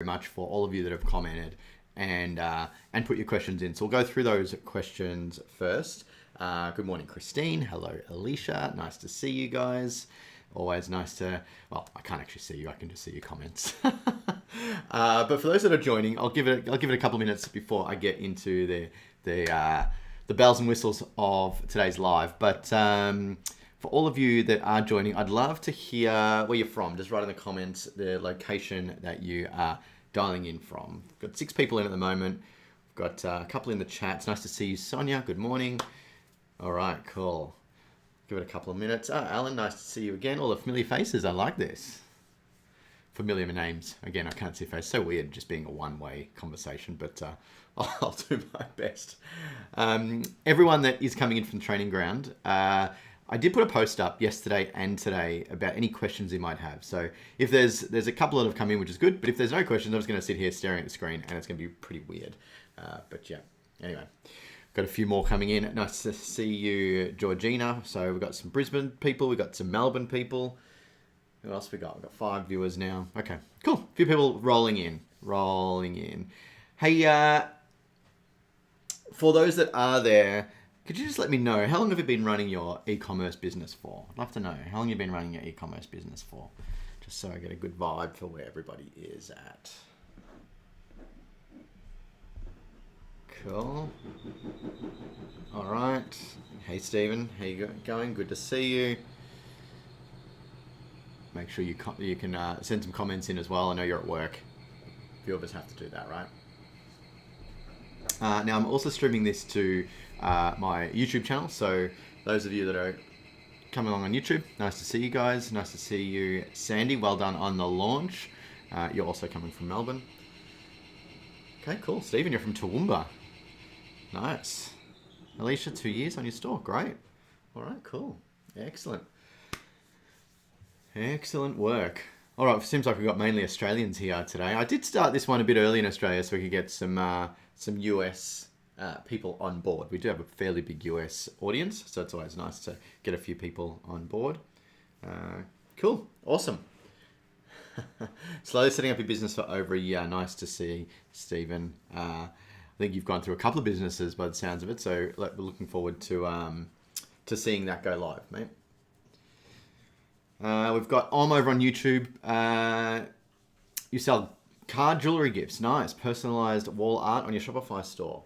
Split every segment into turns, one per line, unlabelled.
much for all of you that have commented and put your questions in. So we'll go through those questions first. Good morning, Christine. Hello, Alicia. Nice to see you guys. Always nice to, well, I can't actually see you. I can just see your comments. But for those that are joining, I'll give it a couple of minutes before I get into the bells and whistles of today's live. But for all of you that are joining, I'd love to hear where you're from. Just write in the comments the location that you are dialing in from. We've got 6 people in at the moment. We've got a couple in the chat. It's nice to see you, Sonia. Good morning. All right, cool. Give it a couple of minutes. Alan, nice to see you again. All the familiar faces. I like this. Familiar names. Again, I can't see your face. So weird just being a one-way conversation, but I'll do my best. Everyone that is coming in from the training ground, I did put a post up yesterday and today about any questions you might have. So if there's a couple that have come in, which is good, but if there's no questions, I'm just going to sit here staring at the screen and it's going to be pretty weird. But yeah, anyway. Got a few more coming in. Nice to see you, Georgina. So we've got some Brisbane people. We've got some Melbourne people. Who else we got? We've got 5 viewers now. Okay, cool. A few people rolling in. Hey, for those that are there, could you just let me know, how long have you been running your e-commerce business for? I'd love to know. How long have you been running your e-commerce business for? Just so I get a good vibe for where everybody is at. Cool. All right. Hey, Stephen. How you going? Good to see you. Make sure you can send some comments in as well. I know you're at work. A few of us have to do that, right? Now, I'm also streaming this to my YouTube channel. So those of you that are coming along on YouTube, nice to see you guys. Nice to see you, Sandy. Well done on the launch. You're also coming from Melbourne. Okay, cool. Stephen, you're from Toowoomba. Nice. Alicia, 2 years on your store. Great. All right, cool. Excellent. Excellent work. All right, seems like we've got mainly Australians here today. I did start this one a bit early in Australia so we could get some US people on board. We do have a fairly big US audience, so it's always nice to get a few people on board. Cool. Awesome. Slowly setting up your business for over a year. Nice to see, Stephen. I think you've gone through a couple of businesses by the sounds of it, so we're looking forward to seeing that go live, mate. We've got Om over on YouTube. You sell card jewelry gifts. Nice. Personalized wall art on your Shopify store.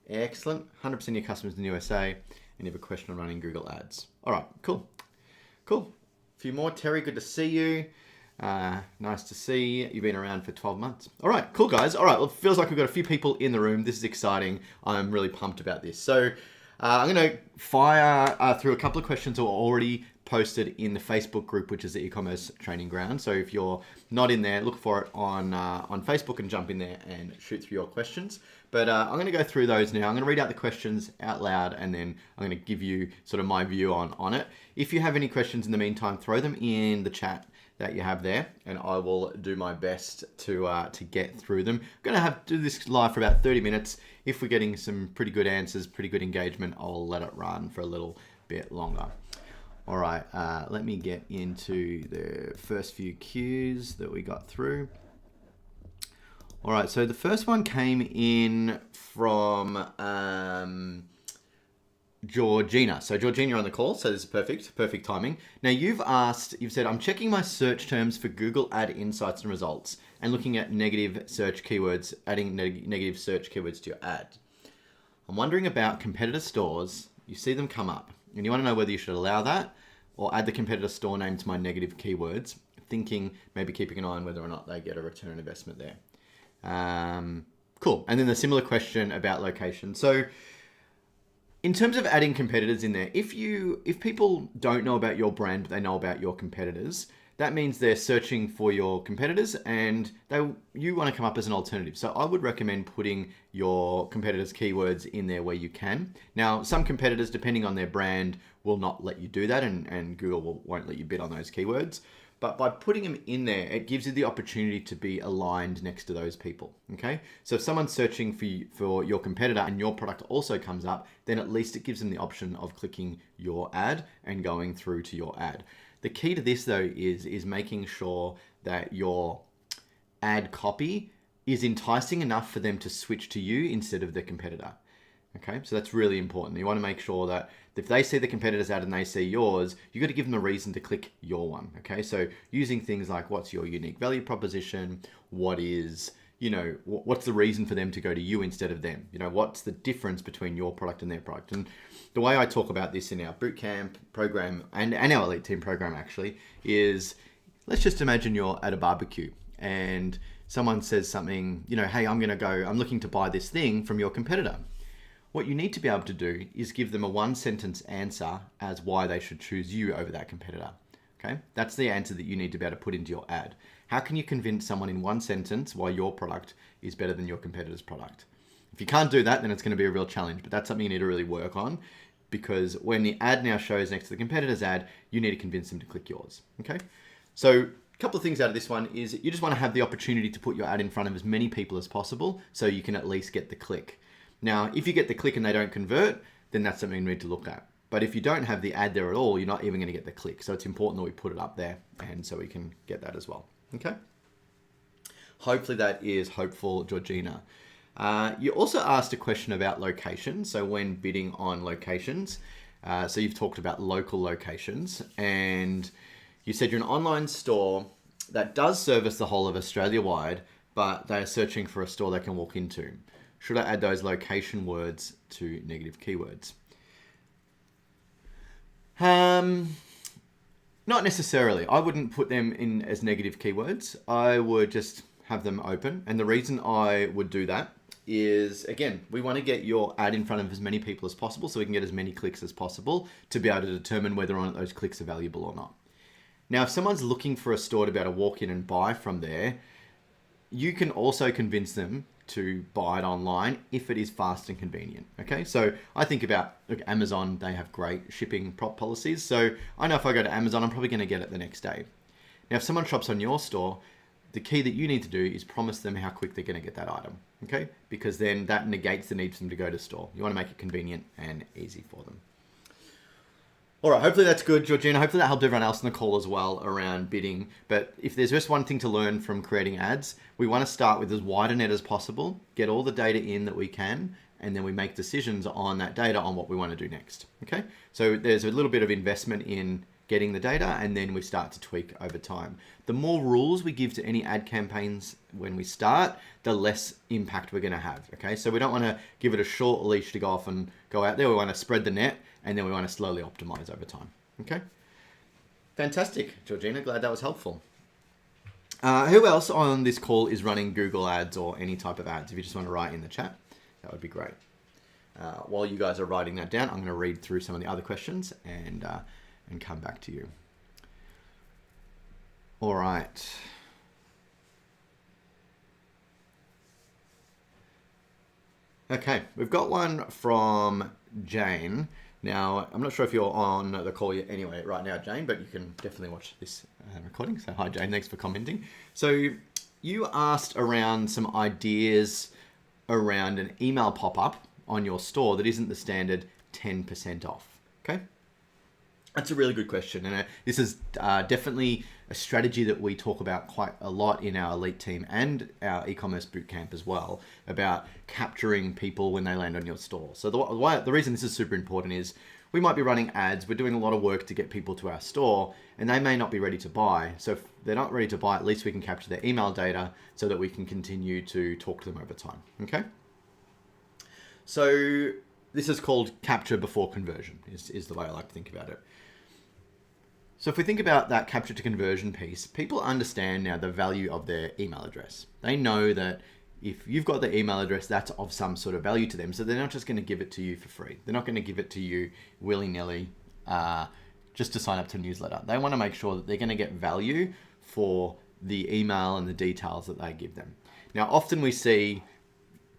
Excellent. 100% of your customers in the USA. And you have a question on running Google Ads. All right, cool. Cool. A few more. Terry, good to see you. Nice to see. You've been around for 12 months. All right, cool, guys. All right, well, it feels like we've got a few people in the room. This is exciting. I'm really pumped about this. So I'm going to fire through a couple of questions that were already posted in the Facebook group, which is the e-commerce training ground. So if you're not in there, look for it on Facebook and jump in there and shoot through your questions. But I'm going to go through those now. I'm going to read out the questions out loud and then I'm going to give you sort of my view on it. If you have any questions in the meantime, throw them in the chat that you have there and I will do my best to get through them. I'm going to do this live for about 30 minutes. If we're getting some pretty good answers, pretty good engagement, I'll let it run for a little bit longer. All right, let me get into the first few cues that we got through. All right, so the first one came in from Georgina. So Georgina, you're on the call, so this is perfect timing. Now you've said, I'm checking my search terms for Google Ad Insights and results and looking at negative search keywords, adding negative search keywords to your ad. I'm wondering about competitor stores. You see them come up and you want to know whether you should allow that or add the competitor store name to my negative keywords, thinking maybe keeping an eye on whether or not they get a return on investment there. Cool. And then the similar question about location. So in terms of adding competitors in there, if people don't know about your brand, but they know about your competitors, that means they're searching for your competitors and you want to come up as an alternative. So I would recommend putting your competitors' keywords in there where you can. Now, some competitors, depending on their brand, will not let you do that and Google won't let you bid on those keywords. But by putting them in there, it gives you the opportunity to be aligned next to those people, okay? So if someone's searching for your competitor and your product also comes up, then at least it gives them the option of clicking your ad and going through to your ad. The key to this though is making sure that your ad copy is enticing enough for them to switch to you instead of the competitor. Okay, so that's really important. You want to make sure that if they see the competitor's ad and they see yours, you got to give them a reason to click your one. Okay, so using things like what's your unique value proposition, what is, what's the reason for them to go to you instead of them? What's the difference between your product and their product? And the way I talk about this in our bootcamp program and our elite team program actually is, let's just imagine you're at a barbecue and someone says something, hey, I'm looking to buy this thing from your competitor. What you need to be able to do is give them a one-sentence answer as why they should choose you over that competitor. Okay, that's the answer that you need to be able to put into your ad. How can you convince someone in one sentence why your product is better than your competitor's product? If you can't do that, then it's going to be a real challenge, but that's something you need to really work on, because when the ad now shows next to the competitor's ad, you need to convince them to click yours. Okay, so a couple of things out of this one is you just want to have the opportunity to put your ad in front of as many people as possible so you can at least get the click. Now, if you get the click and they don't convert, then that's something you need to look at. But if you don't have the ad there at all, you're not even going to get the click. So it's important that we put it up there, and so we can get that as well. Okay. Hopefully that is hopeful, Georgina. You also asked a question about locations. So when bidding on locations, so you've talked about local locations, and you said you're an online store that does service the whole of Australia wide, but they're searching for a store they can walk into. Should I add those location words to negative keywords? Not necessarily. I wouldn't put them in as negative keywords. I would just have them open. And the reason I would do that is, again, we want to get your ad in front of as many people as possible so we can get as many clicks as possible to be able to determine whether or not those clicks are valuable or not. Now, if someone's looking for a store to be able to walk in and buy from there, you can also convince them to buy it online if it is fast and convenient. Okay, so I think about Amazon, they have great shipping policies. So I know if I go to Amazon, I'm probably going to get it the next day. Now, if someone shops on your store, the key that you need to do is promise them how quick they're going to get that item. Okay, because then that negates the need for them to go to store. You want to make it convenient and easy for them. All right, hopefully that's good, Georgina. Hopefully that helped everyone else on the call as well around bidding. But if there's just one thing to learn from creating ads, we want to start with as wide a net as possible, get all the data in that we can, and then we make decisions on that data on what we want to do next. Okay, so there's a little bit of investment in getting the data, and then we start to tweak over time. The more rules we give to any ad campaigns when we start, the less impact we're going to have. Okay, so we don't want to give it a short leash to go off and go out there. We want to spread the net, and then we want to slowly optimize over time. Okay, fantastic, Georgina. Glad that was helpful. Who else on this call is running Google Ads or any type of ads? If you just want to write in the chat, that would be great. While you guys are writing that down, I'm going to read through some of the other questions and come back to you. All right. Okay, we've got one from Jane. Now, I'm not sure if you're on the call yet anyway right now, Jane, but you can definitely watch this recording. So hi, Jane, thanks for commenting. So you asked around some ideas around an email pop-up on your store that isn't the standard 10% off, okay? That's a really good question, and this is definitely a strategy that we talk about quite a lot in our elite team and our e-commerce bootcamp as well, about capturing people when they land on your store. So the reason this is super important is we might be running ads, we're doing a lot of work to get people to our store, and they may not be ready to buy. So if they're not ready to buy, at least we can capture their email data so that we can continue to talk to them over time, okay? So this is called capture before conversion, is the way I like to think about it. So if we think about that capture to conversion piece, people understand now the value of their email address. They know that if you've got the email address, that's of some sort of value to them. So they're not just going to give it to you for free. They're not going to give it to you willy-nilly just to sign up to a newsletter. They want to make sure that they're going to get value for the email and the details that they give them. Now, often we see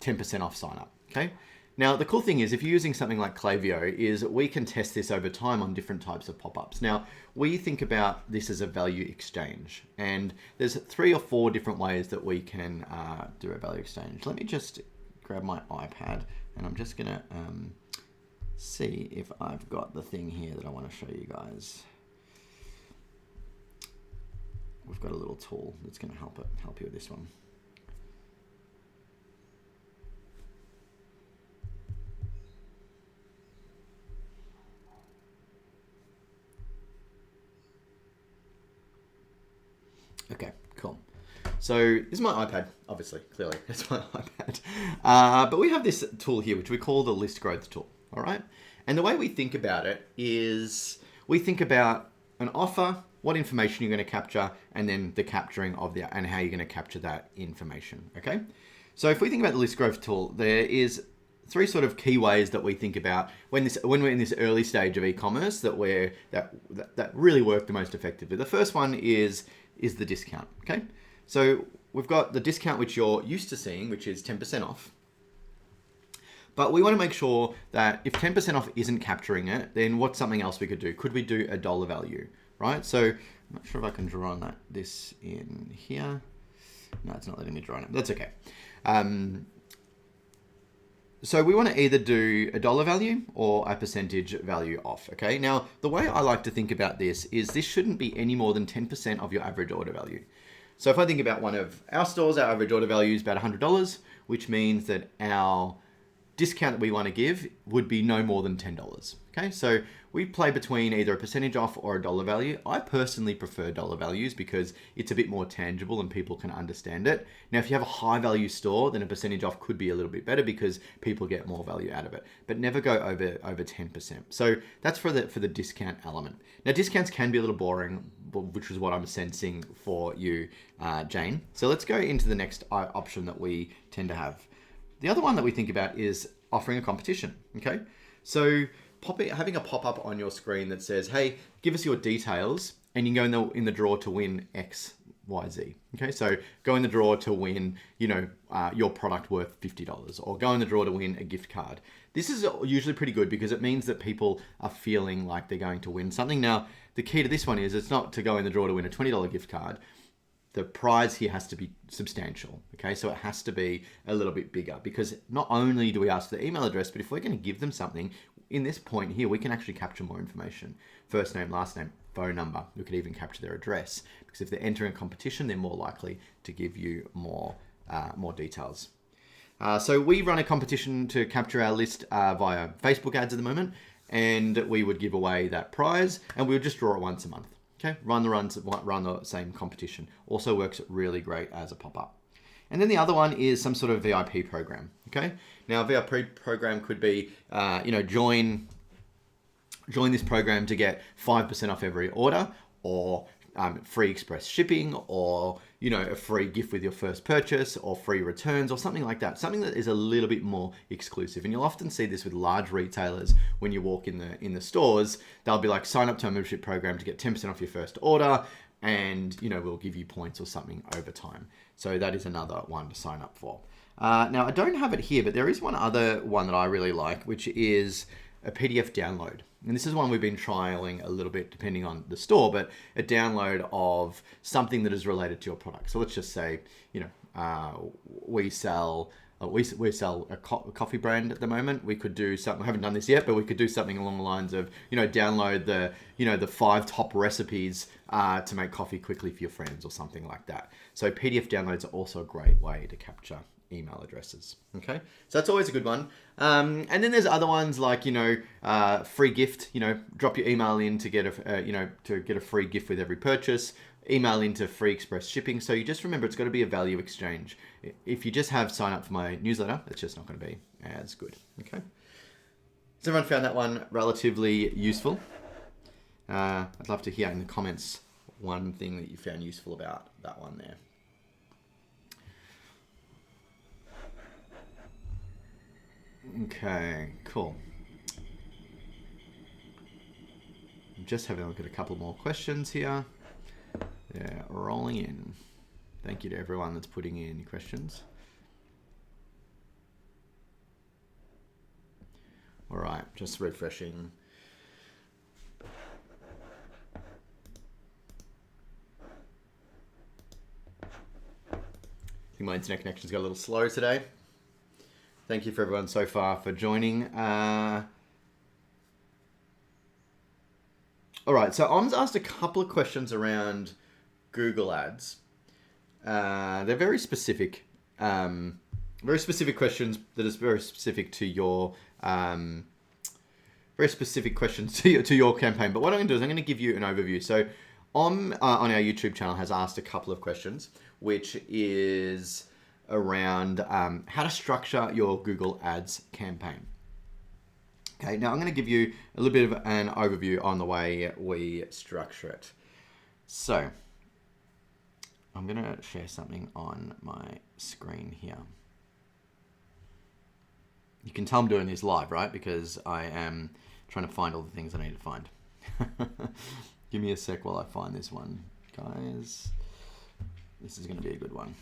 10% off sign up, okay? Now, the cool thing is if you're using something like Klaviyo is we can test this over time on different types of pop-ups. Now, we think about this as a value exchange, and there's 3 or 4 different ways that we can do a value exchange. Let me just grab my iPad, and I'm just gonna see if I've got the thing here that I want to show you guys. We've got a little tool that's gonna help you with this one. Okay, cool. So this is my iPad, obviously, clearly, it's my iPad. But we have this tool here, which we call the list growth tool, all right? And the way we think about it is we think about an offer, what information you're going to capture, and then the capturing of and how you're going to capture that information, okay? So if we think about the list growth tool, there is three sort of key ways that we think about when we're in this early stage of e-commerce that really work the most effectively. The first one is the discount, okay? So we've got the discount which you're used to seeing, which is 10% off. But we want to make sure that if 10% off isn't capturing it, then what's something else we could do? Could we do a dollar value, right? So I'm not sure if I can draw on this in here. No, it's not letting me draw on it. That's okay. So we want to either do a dollar value or a percentage value off, okay? Now, the way I like to think about this is this shouldn't be any more than 10% of your average order value. So if I think about one of our stores, our average order value is about $100, which means that our discount that we want to give would be no more than $10. Okay, so we play between either a percentage off or a dollar value. I personally prefer dollar values because it's a bit more tangible and people can understand it. Now, if you have a high value store, then a percentage off could be a little bit better because people get more value out of it, but never go over 10%. So that's for the discount element. Now, discounts can be a little boring, which is what I'm sensing for you, Jane. So let's go into the next option that we tend to have. The other one that we think about is offering a competition, okay? So having a pop-up on your screen that says, hey, give us your details, and you can go in the draw to win X, Y, Z. Okay, so go in the draw to win, your product worth $50, or go in the draw to win a gift card. This is usually pretty good because it means that people are feeling like they're going to win something. Now, the key to this one is it's not to go in the draw to win a $20 gift card. The prize here has to be substantial, okay? So it has to be a little bit bigger because not only do we ask for the email address, but if we're going to give them something, in this point here, we can actually capture more information. First name, last name, phone number. We could even capture their address because if they're entering a competition, they're more likely to give you more details. So we run a competition to capture our list via Facebook ads at the moment, and we would give away that prize, and we would just draw it once a month. Okay, run the same competition. Also works really great as a pop-up. And then the other one is some sort of VIP program. Okay, now a VIP program could be, join this program to get 5% off every order, or free express shipping, or a free gift with your first purchase, or free returns, or something like that. Something that is a little bit more exclusive. And you'll often see this with large retailers when you walk in the stores. They'll be like, sign up to a membership program to get 10% off your first order, and we'll give you points or something over time. So that is another one to sign up for. Now I don't have it here, but there is one other one that I really like, which is a PDF download. And this is one we've been trialing a little bit depending on the store, but a download of something that is related to your product. So let's just say, we sell a coffee brand at the moment. We could do something, I haven't done this yet, but we could do something along the lines of, download the 5 top recipes to make coffee quickly for your friends or something like that. So PDF downloads are also a great way to capture email addresses. Okay, so that's always a good one. And then there's other ones like free gift. Drop your email in to get a free gift with every purchase. Email into free express shipping. So you just remember it's got to be a value exchange. If you just have sign up for my newsletter, it's just not going to be as good. Okay. Has everyone found that one relatively useful? I'd love to hear in the comments one thing that you found useful about that one there. Okay, cool. I'm just having a look at a couple more questions here. They're rolling in. Thank you to everyone that's putting in questions. All right, just refreshing. I think my internet connection's got a little slow today. Thank you for everyone so far for joining. All right, so Om's asked a couple of questions around Google Ads. They're very specific questions that is very specific to your very specific questions to your campaign. But what I'm going to do is I'm going to give you an overview. So on our YouTube channel has asked a couple of questions, which is around how to structure your Google Ads campaign. Okay, now I'm going to give you a little bit of an overview on the way we structure it. So I'm going to share something on my screen here. You can tell I'm doing this live, right? Because I am trying to find all the things I need to find. Give me a sec while I find this one, guys. This is going to be a good one.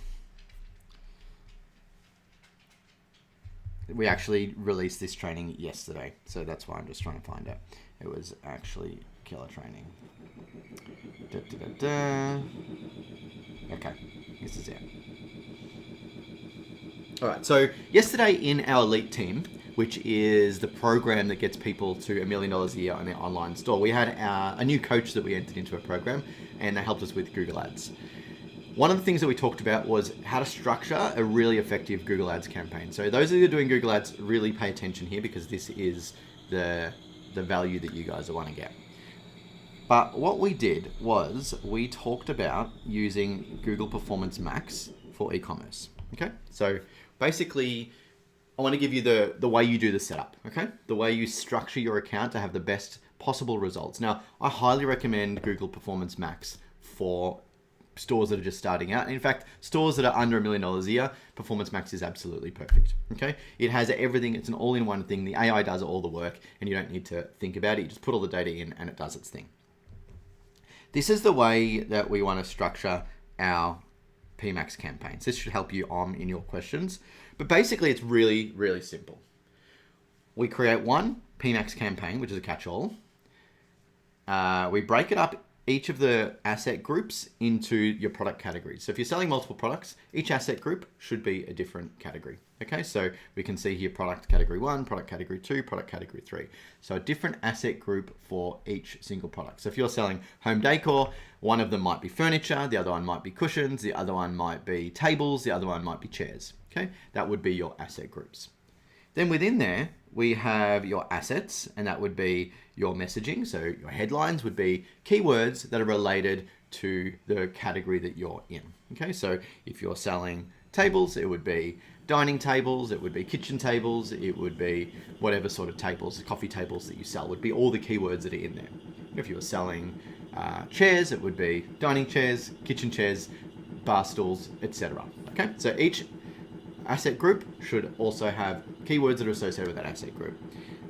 We actually released this training yesterday, so that's why I'm just trying to find it. It was actually killer training. Okay, this is it. All right, so yesterday in our Elite team, which is the program that gets people to $1 million a year on their online store, we had a new coach that we entered into a program, and they helped us with Google Ads. One of the things that we talked about was how to structure a really effective Google Ads campaign. So those of you doing Google Ads, really pay attention here, because this is the value that you guys want to get. But what we did was we talked about using Google Performance Max for e-commerce. Okay, so basically, I want to give you the way you do the setup. Okay, the way you structure your account to have the best possible results. Now, I highly recommend Google Performance Max for stores that are just starting out. In fact, stores that are under $1 million a year, Performance Max is absolutely perfect. Okay, it has everything. It's an all-in-one thing. The AI does all the work, and you don't need to think about it. You just put all the data in, and it does its thing. This is the way that we want to structure our PMax campaigns. This should help you in your questions. But basically, it's really, really simple. We create one PMax campaign, which is a catch-all. We break it up, each of the asset groups, into your product categories. So if you're selling multiple products, each asset group should be a different category. Okay, so we can see here product category 1, product category 2, product category 3. So a different asset group for each single product. So if you're selling home decor, one of them might be furniture, the other one might be cushions, the other one might be tables, the other one might be chairs. Okay, that would be your asset groups. Then within there, we have your assets, and that would be your messaging. So your headlines would be keywords that are related to the category that you're in. Okay, so if you're selling tables, it would be dining tables, it would be kitchen tables, it would be whatever sort of tables, coffee tables that you sell, would be all the keywords that are in there. If you were selling chairs, it would be dining chairs, kitchen chairs, bar stools, etc. Okay, so each asset group should also have keywords that are associated with that asset group.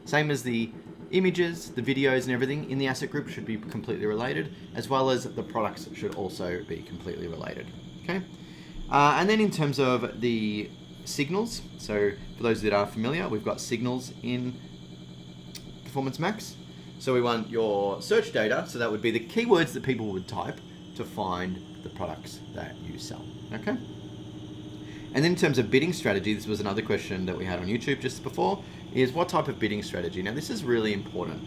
Same as the images, the videos and everything in the asset group should be completely related, as well as the products should also be completely related. Okay, and then in terms of the signals, so for those that are familiar, we've got signals in Performance Max. So we want your search data, so that would be the keywords that people would type to find the products that you sell. Okay. And then in terms of bidding strategy, this was another question that we had on YouTube just before, is what type of bidding strategy? Now, this is really important.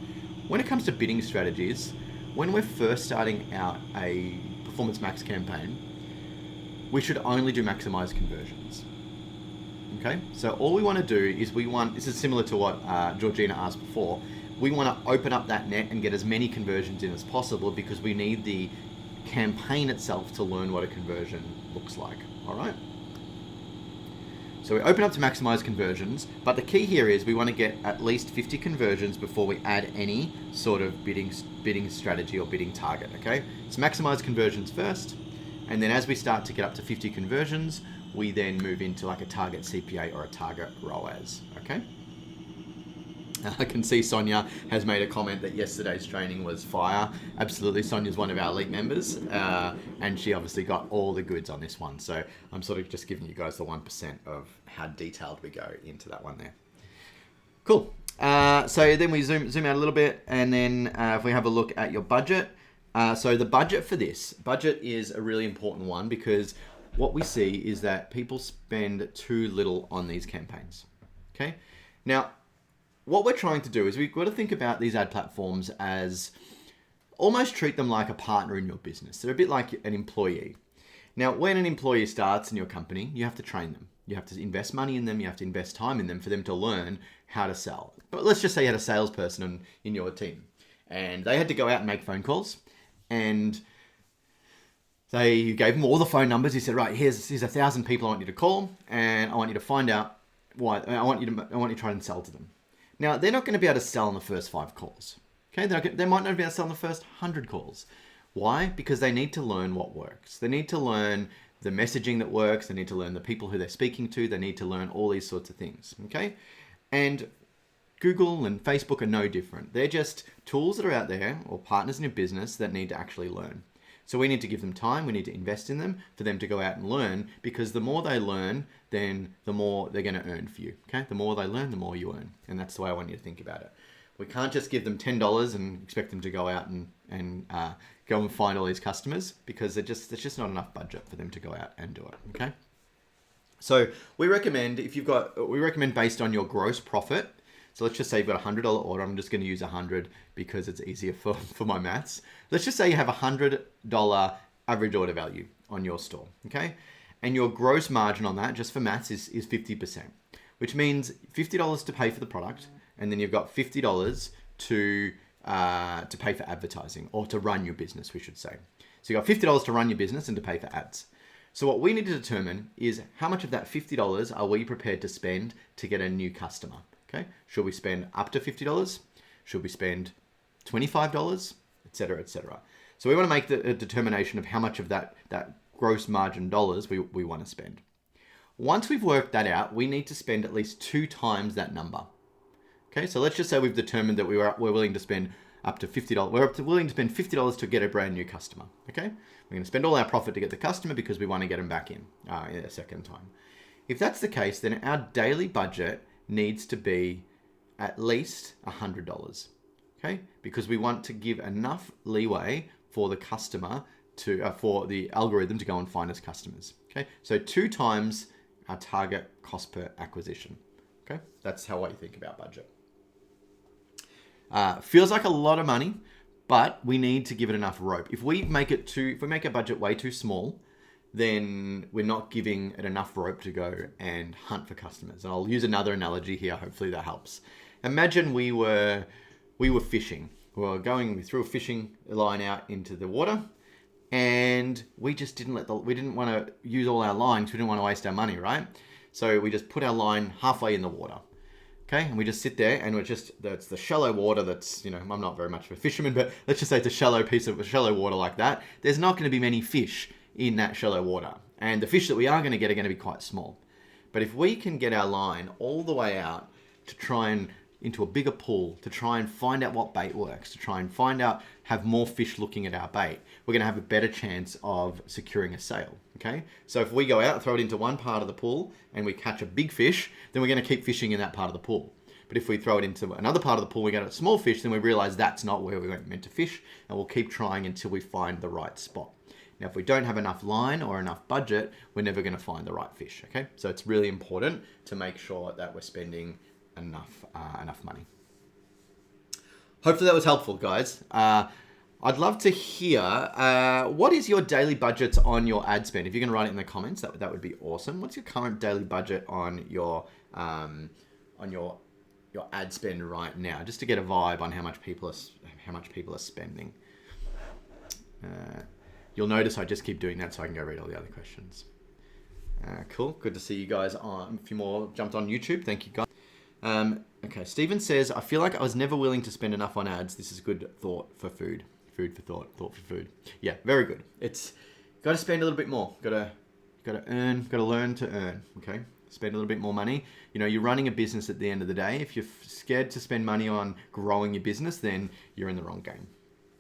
When it comes to bidding strategies, when we're first starting out a Performance Max campaign, we should only do maximized conversions. Okay, so all we want to do is this is similar to what Georgina asked before, we want to open up that net and get as many conversions in as possible, because we need the campaign itself to learn what a conversion looks like. All right. So we open up to maximize conversions, but the key here is we want to get at least 50 conversions before we add any sort of bidding strategy or bidding target, okay? So maximize conversions first, and then as we start to get up to 50 conversions, we then move into like a target CPA or a target ROAS, okay? I can see Sonia has made a comment that yesterday's training was fire. Absolutely, Sonia's one of our elite members, and she obviously got all the goods on this one. So I'm sort of just giving you guys the 1% of how detailed we go into that one there. Cool. So then we zoom out a little bit, and then if we have a look at your budget. So the budget for this, budget is a really important one, because what we see is that people spend too little on these campaigns. Okay. Now, what we're trying to do is we've got to think about these ad platforms as almost treat them like a partner in your business. They're a bit like an employee. Now, when an employee starts in your company, you have to train them. You have to invest money in them. You have to invest time in them for them to learn how to sell. But let's just say you had a salesperson in your team, and they had to go out and make phone calls, and Say you gave them all the phone numbers. You said, right, here's 1,000 people I want you to call, and I want you to find out why. I want you to try and sell to them. Now, they're not going to be able to sell in the first 5 calls. Okay, they might not be able to sell in the first 100 calls. Why? Because they need to learn what works. They need to learn the messaging that works. They need to learn the people who they're speaking to. They need to learn all these sorts of things. Okay, and Google and Facebook are no different. They're just tools that are out there, or partners in your business that need to actually learn. So we need to give them time, we need to invest in them for them to go out and learn, because the more they learn, then the more they're going to earn for you. Okay? The more they learn, the more you earn. And that's the way I want you to think about it. We can't just give them $10 and expect them to go out and go and find all these customers, because there's just not enough budget for them to go out and do it. Okay? So we recommend based on your gross profit. So let's just say you've got a $100 order. I'm just going to use 100 because it's easier for my maths. Let's just say you have a $100 average order value on your store, okay? And your gross margin on that, just for maths, is 50%, which means $50 to pay for the product, and then you've got $50 to pay for advertising, or to run your business, we should say. So you've got $50 to run your business and to pay for ads. So what we need to determine is how much of that $50 are we prepared to spend to get a new customer. Okay, should we spend up to $50? Should we spend $25, etc., etc.? So we want to make the determination of how much of that gross margin dollars we want to spend. Once we've worked that out, we need to spend at least 2 times that number. Okay, so let's just say we've determined that we're willing to spend up to $50. We're willing to spend $50 to get a brand new customer. Okay, we're going to spend all our profit to get the customer because we want to get them back in a second time. If that's the case, then our daily budget needs to be at least $100, okay? Because we want to give enough leeway for the customer to, for the algorithm to go and find us customers, okay? So 2 times our target cost per acquisition, okay? That's how I think about budget. Feels like a lot of money, but we need to give it enough rope. If we make our budget way too small, then we're not giving it enough rope to go and hunt for customers. And I'll use another analogy here. Hopefully that helps. Imagine we were fishing. We threw a fishing line out into the water, and we just we didn't want to use all our lines. We didn't want to waste our money, right? So we just put our line halfway in the water. Okay, and we just sit there, and that's the shallow water. That's, I'm not very much of a fisherman, but let's just say it's a shallow water like that. There's not going to be many fish in that shallow water, and the fish that we are going to get are going to be quite small. But if we can get our line all the way out to try and into a bigger pool, to try and find out what bait works, to try and have more fish looking at our bait, we're going to have a better chance of securing a sale. Okay, so if we go out, throw it into one part of the pool, and we catch a big fish, then we're going to keep fishing in that part of the pool. But if we throw it into another part of the pool, we get a small fish, then we realize that's not where we were meant to fish, and we'll keep trying until we find the right spot. Now, if we don't have enough line or enough budget, we're never going to find the right fish, okay? So it's really important to make sure that we're spending enough money. Hopefully that was helpful, guys. I'd love to hear, what is your daily budget on your ad spend? If you can write it in the comments, that would be awesome. What's your current daily budget on your ad spend right now? Just to get a vibe on how much people are spending. You'll notice I just keep doing that so I can go read all the other questions. Cool. Good to see you guys on. A few more jumped on YouTube. Thank you, guys. Okay. Steven says, I feel like I was never willing to spend enough on ads. This is good thought for food. Food for thought. Thought for food. Yeah, very good. It's got to spend a little bit more. Got to learn to earn. Okay. Spend a little bit more money. You're running a business at the end of the day. If you're scared to spend money on growing your business, then you're in the wrong game.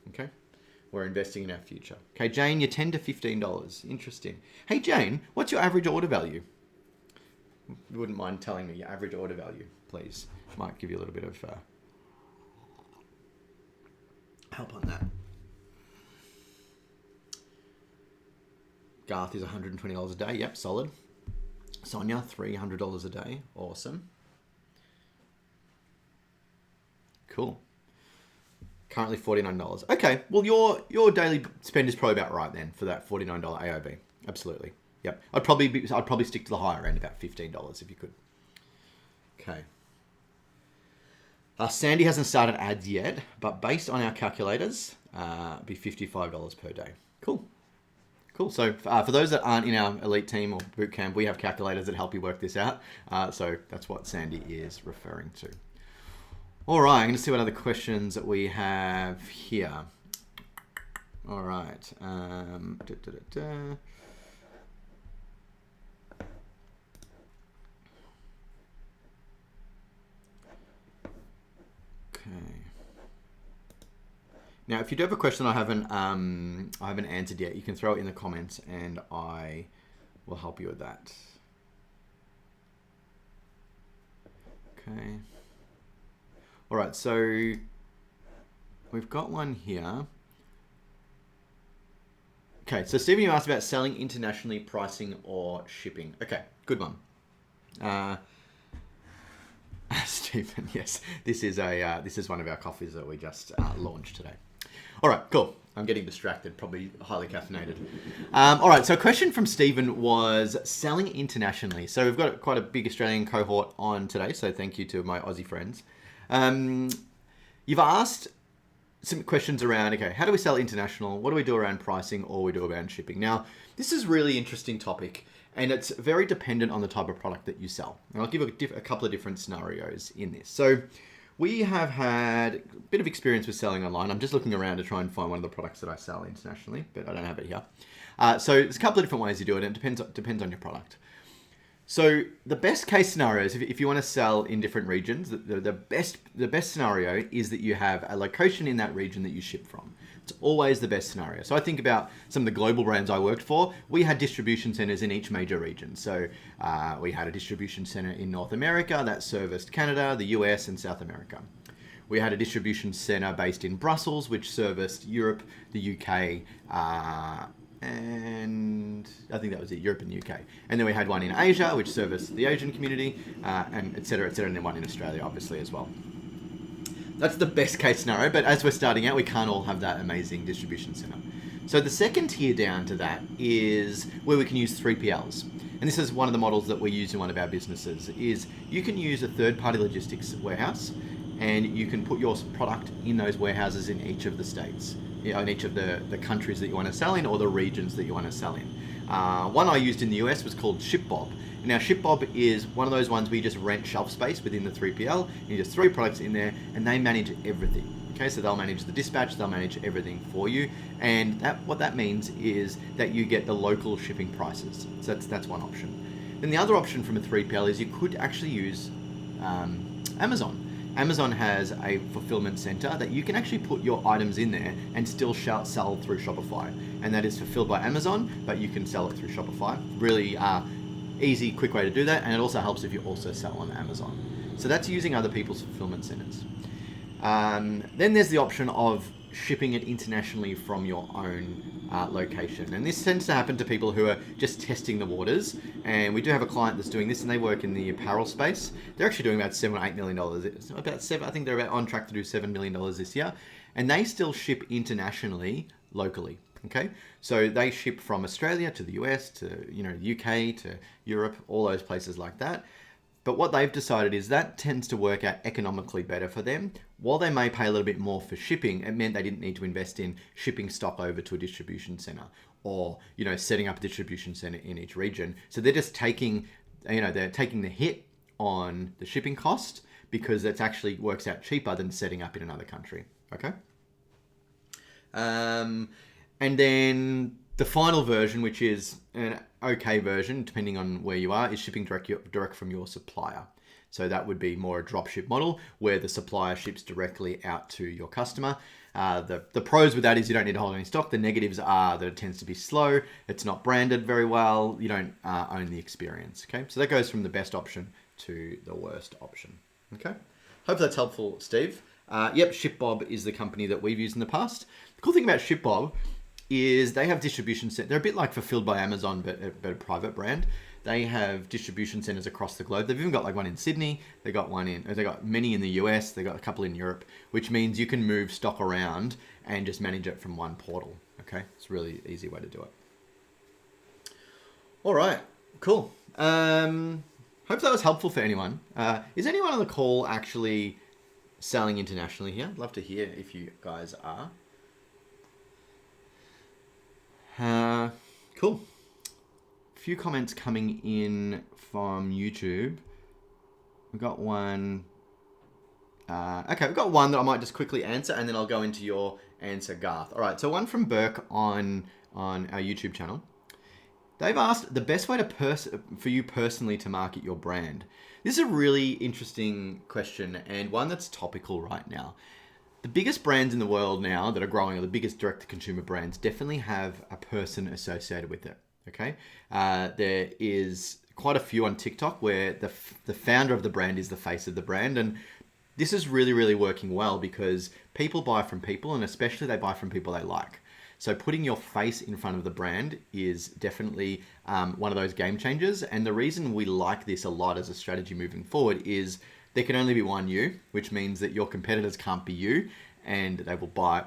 Okay. We're investing in our future. Okay, Jane, you're $10 to $15. Interesting. Hey, Jane, what's your average order value? You wouldn't mind telling me your average order value, please. Might give you a little bit of help on that. Garth is $120 a day. Yep, solid. Sonia, $300 a day. Awesome. Cool. Currently $49. Okay, well your daily spend is probably about right then for that $49 AOV. Absolutely. Yep. I'd probably stick to the higher end, about $15 if you could. Okay. Sandy hasn't started ads yet, but based on our calculators, it'd be $55 per day. Cool. Cool. So for those that aren't in our elite team or boot camp, we have calculators that help you work this out. So that's what Sandy is referring to. All right, I'm going to see what other questions that we have here. All right. Okay. Now, if you do have a question I haven't answered yet, you can throw it in the comments and I will help you with that. Okay. All right, so we've got one here. Okay, so Stephen, you asked about selling internationally, pricing or shipping. Okay, good one. Stephen, yes, this is one of our coffees that we just launched today. All right, cool. I'm getting distracted, probably highly caffeinated. All right, so a question from Stephen was selling internationally. So we've got quite a big Australian cohort on today, so thank you to my Aussie friends. You've asked some questions around, okay, how do we sell international? What do we do around pricing or we do around shipping? Now, this is a really interesting topic and it's very dependent on the type of product that you sell. And I'll give a couple of different scenarios in this. So we have had a bit of experience with selling online. I'm just looking around to try and find one of the products that I sell internationally, but I don't have it here. So there's a couple of different ways you do it and it depends on your product. So the best case scenarios, if you want to sell in different regions, the best scenario is that you have a location in that region that you ship from. It's always the best scenario. So I think about some of the global brands I worked for. We had distribution centers in each major region. So we had a distribution center in North America that serviced Canada, the US, and South America. We had a distribution center based in Brussels, which serviced Europe, the UK, and I think that was it, Europe and UK. And then we had one in Asia, which serviced the Asian community, and et cetera, and then one in Australia, obviously, as well. That's the best case scenario, but as we're starting out, we can't all have that amazing distribution center. So the second tier down to that is where we can use 3PLs. And this is one of the models that we use in one of our businesses, is you can use a third-party logistics warehouse, and you can put your product in those warehouses in each of the states, in each of the countries that you want to sell in or the regions that you want to sell in. One I used in the US was called ShipBob. Now ShipBob is one of those ones where you just rent shelf space within the 3PL, you just throw your products in there and they manage everything. Okay, so they'll manage the dispatch, they'll manage everything for you. And what that means is that you get the local shipping prices. So that's one option. Then the other option from a 3PL is you could actually use Amazon. Amazon has a fulfillment center that you can actually put your items in there and still sell through Shopify. And that is fulfilled by Amazon, but you can sell it through Shopify. Really easy, quick way to do that. And it also helps if you also sell on Amazon. So that's using other people's fulfillment centers. Then there's the option of shipping it internationally from your own location. And this tends to happen to people who are just testing the waters. And we do have a client that's doing this and they work in the apparel space. They're actually doing about $7 or $8 million. It's about seven, I think they're about on track to do $7 million this year. And they still ship internationally, locally. Okay, so they ship from Australia to the US to UK to Europe, all those places like that. But what they've decided is that tends to work out economically better for them. While they may pay a little bit more for shipping, it meant they didn't need to invest in shipping stock over to a distribution center or, setting up a distribution center in each region. So they're just taking the hit on the shipping cost because it actually works out cheaper than setting up in another country. Okay. And then the final version, which is an okay version, depending on where you are, is shipping direct from your supplier. So that would be more a dropship model where the supplier ships directly out to your customer. The pros with that is you don't need to hold any stock. The negatives are that it tends to be slow. It's not branded very well. You don't own the experience. Okay, so that goes from the best option to the worst option. Okay, hope that's helpful, Steve. Yep, ShipBob is the company that we've used in the past. The cool thing about ShipBob is they have distribution centers. They're a bit like Fulfilled by Amazon, but a private brand. They have distribution centers across the globe. They've even got like one in Sydney. They got many in the US. They got a couple in Europe, which means you can move stock around and just manage it from one portal. Okay, it's a really easy way to do it. All right, cool. Hope that was helpful for anyone. Is anyone on the call actually selling internationally here? I'd love to hear if you guys are. Cool. A few comments coming in from YouTube. We've got one. Okay, we've got one that I might just quickly answer, and then I'll go into your answer, Garth. All right, so one from Burke on our YouTube channel. They've asked the best way for you personally to market your brand. This is a really interesting question and one that's topical right now. The biggest brands in the world now that are growing, or the biggest direct-to-consumer brands, definitely have a person associated with it. Okay, there is quite a few on TikTok where the founder of the brand is the face of the brand, and this is really, really working well because people buy from people, and especially they buy from people they like. So putting your face in front of the brand is definitely one of those game changers. And the reason we like this a lot as a strategy moving forward is there can only be one you, which means that your competitors can't be you, and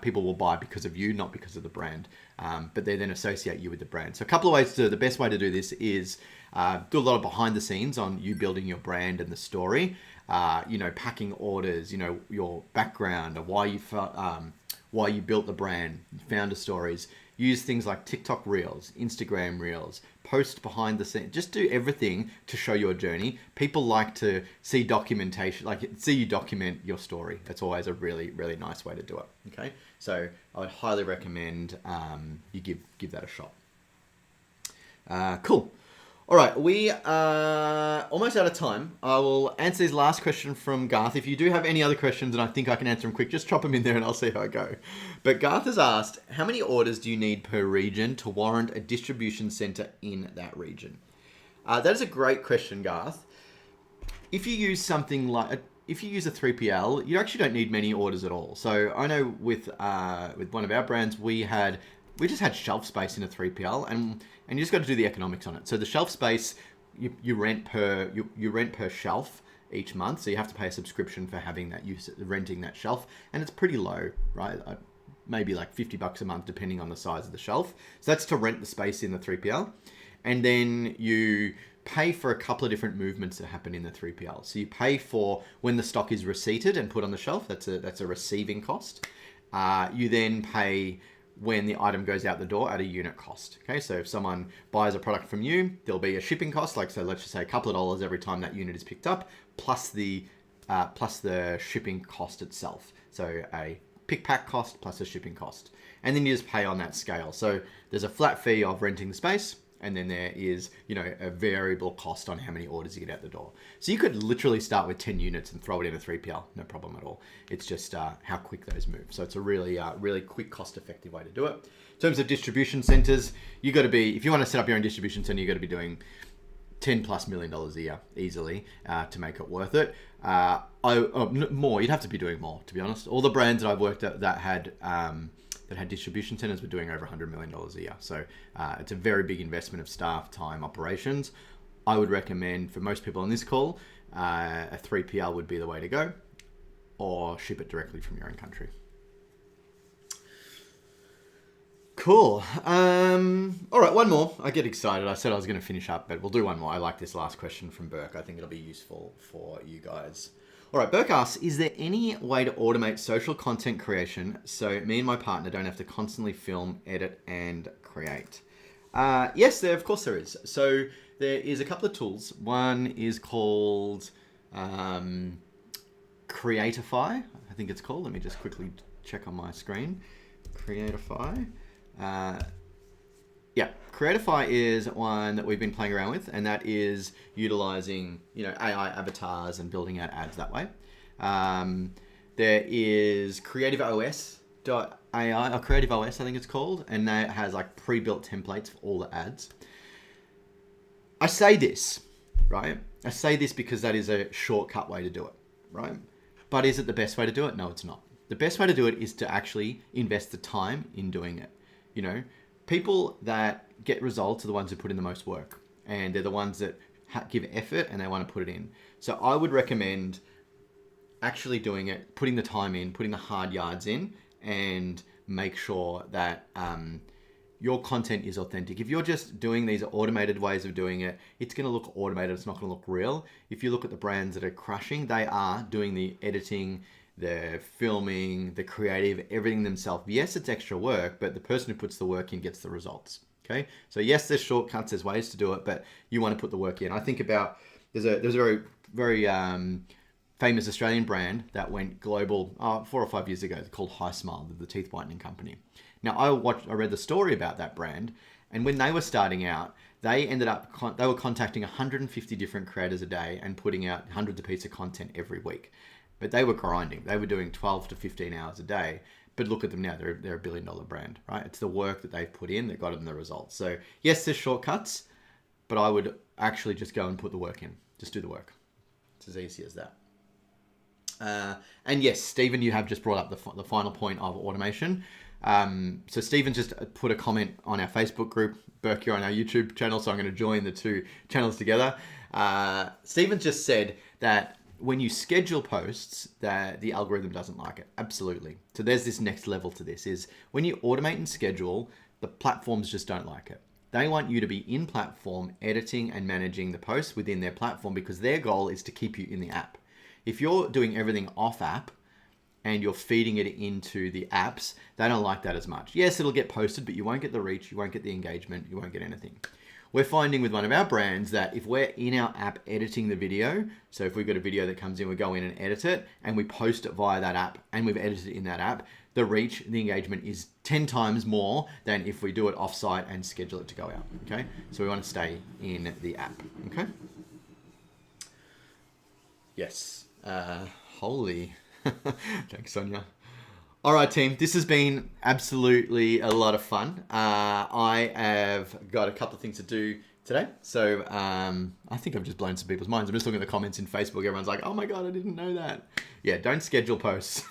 people will buy because of you, not because of the brand. But they then associate you with the brand. So a couple of ways the best way to do this is do a lot of behind the scenes on you building your brand and the story. Packing orders, your background, or why you built the brand, founder stories. Use things like TikTok Reels, Instagram Reels, post behind the scenes. Just do everything to show your journey. People like to see documentation, see you document your story. That's always a really, really nice way to do it. Okay, so I would highly recommend you give that a shot. Cool. All right, we are almost out of time. I will answer this last question from Garth. If you do have any other questions and I think I can answer them quick, just drop them in there and I'll see how I go. But Garth has asked, how many orders do you need per region to warrant a distribution center in that region? That is a great question, Garth. If you use something like, if you use a 3PL, you actually don't need many orders at all. So I know with one of our brands, we just had shelf space in a 3PL, and you just got to do the economics on it. So the shelf space you rent per shelf each month, so you have to pay a subscription for having that renting that shelf, and it's pretty low, right? Maybe like $50 a month, depending on the size of the shelf. So that's to rent the space in the 3PL, and then you pay for a couple of different movements that happen in the 3PL. So you pay for when the stock is receipted and put on the shelf. That's a receiving cost. You then pay when the item goes out the door at a unit cost. Okay, so if someone buys a product from you, there'll be a shipping cost, let's just say a couple of dollars every time that unit is picked up, plus the shipping cost itself. So a pick pack cost plus a shipping cost. And then you just pay on that scale. So there's a flat fee of renting the space, and then there is, a variable cost on how many orders you get out the door. So you could literally start with 10 units and throw it in a 3PL, no problem at all. It's just how quick those move. So it's a really, really quick, cost-effective way to do it. In terms of distribution centers, if you want to set up your own distribution center, you got to be doing $10+ million a year easily to make it worth it. More, you'd have to be doing more, to be honest. All the brands that I've worked at that had distribution centers were doing over $100 million a year. So it's a very big investment of staff, time, operations. I would recommend for most people on this call, a 3PL would be the way to go, or ship it directly from your own country. Cool. All right, one more. I get excited. I said I was going to finish up, but we'll do one more. I like this last question from Burke. I think it'll be useful for you guys. All right, Burke asks, is there any way to automate social content creation so me and my partner don't have to constantly film, edit, and create? Yes, of course there is. So there is a couple of tools. One is called Creatify, I think it's called. Let me just quickly check on my screen. Creatify. Creatify is one that we've been playing around with, and that is utilizing, AI avatars and building out ads that way. There is CreativeOS.ai, or CreativeOS, I think it's called, and that has like pre-built templates for all the ads. I say this, right? I say this because that is a shortcut way to do it, right? But is it the best way to do it? No, it's not. The best way to do it is to actually invest the time in doing it. People that get results are the ones who put in the most work, and they're the ones that give effort and they want to put it in. So I would recommend actually doing it, putting the time in, putting the hard yards in, and make sure that your content is authentic. If you're just doing these automated ways of doing it, it's going to look automated. It's not going to look real. If you look at the brands that are crushing, they are doing the editing, the filming, the creative, everything themselves. Yes, it's extra work, but the person who puts the work in gets the results. Okay, so yes, there's shortcuts, there's ways to do it, but you want to put the work in. I think about there's a very famous Australian brand that went global 4 or 5 years ago called High Smile, the teeth whitening company. Now I read the story about that brand, and when they were starting out, they were contacting 150 different creators a day and putting out hundreds of pieces of content every week. But they were grinding. They were doing 12 to 15 hours a day. But look at them now. They're $1 billion brand, right? It's the work that they've put in that got them the results. So yes, there's shortcuts, but I would actually just go and put the work in. Just do the work. It's as easy as that. And yes, Stephen, you have just brought up the final point of automation. So Stephen just put a comment on our Facebook group. Burke, you're on our YouTube channel, so I'm going to join the two channels together. Stephen just said that when you schedule posts, that the algorithm doesn't like it. Absolutely. So there's this next level to this, is when you automate and schedule, the platforms just don't like it. They want you to be in platform, editing and managing the posts within their platform, because their goal is to keep you in the app. If you're doing everything off app and you're feeding it into the apps, they don't like that as much. Yes, it'll get posted, but you won't get the reach, you won't get the engagement, you won't get anything. We're finding with one of our brands that if we're in our app editing the video, so if we've got a video that comes in, we go in and edit it and we post it via that app and we've edited it in that app, the reach, the engagement is 10 times more than if we do it offsite and schedule it to go out, okay? So we want to stay in the app, okay? Yes. Holy. Thanks, Sonia. All right, team. This has been absolutely a lot of fun. I have got a couple of things to do today. So I think I've just blown some people's minds. I'm just looking at the comments in Facebook. Everyone's like, oh my God, I didn't know that. Yeah, don't schedule posts.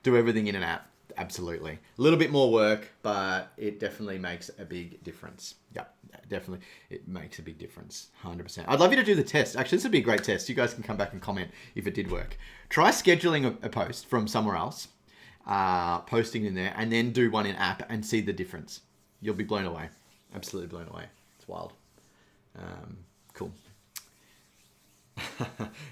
Do everything in an app. Absolutely. A little bit more work, but it definitely makes a big difference. Yeah, definitely. It makes a big difference. 100%. I'd love you to do the test. Actually, this would be a great test. You guys can come back and comment if it did work. Try scheduling a post from somewhere else, posting in there, and then do one in app and see the difference. You'll be blown away. Absolutely blown away. It's wild. Cool.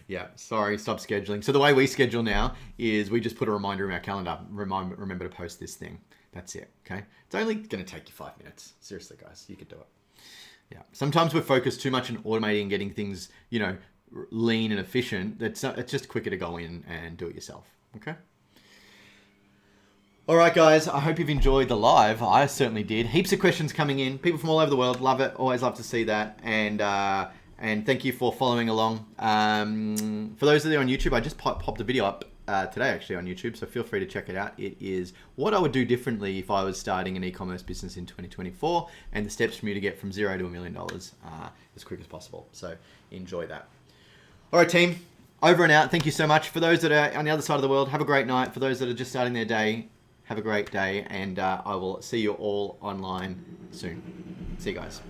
Yeah, sorry, stop scheduling. So the way we schedule now is we just put a reminder in our calendar. Remember to post this thing. That's it, okay? It's only going to take you 5 minutes. Seriously, guys, you could do it. Yeah. Sometimes we're focused too much on automating and getting things, lean and efficient. It's just quicker to go in and do it yourself, okay? All right, guys, I hope you've enjoyed the live. I certainly did. Heaps of questions coming in. People from all over the world. Love it. Always love to see that. And thank you for following along. For those that are on YouTube, I just popped a video up today actually on YouTube, so feel free to check it out. It is what I would do differently if I was starting an e-commerce business in 2024, and the steps for me to get from $0 to $1 million as quick as possible. So enjoy that. All right, team, over and out. Thank you so much. For those that are on the other side of the world, have a great night. For those that are just starting their day, have a great day, and I will see you all online soon. See you guys.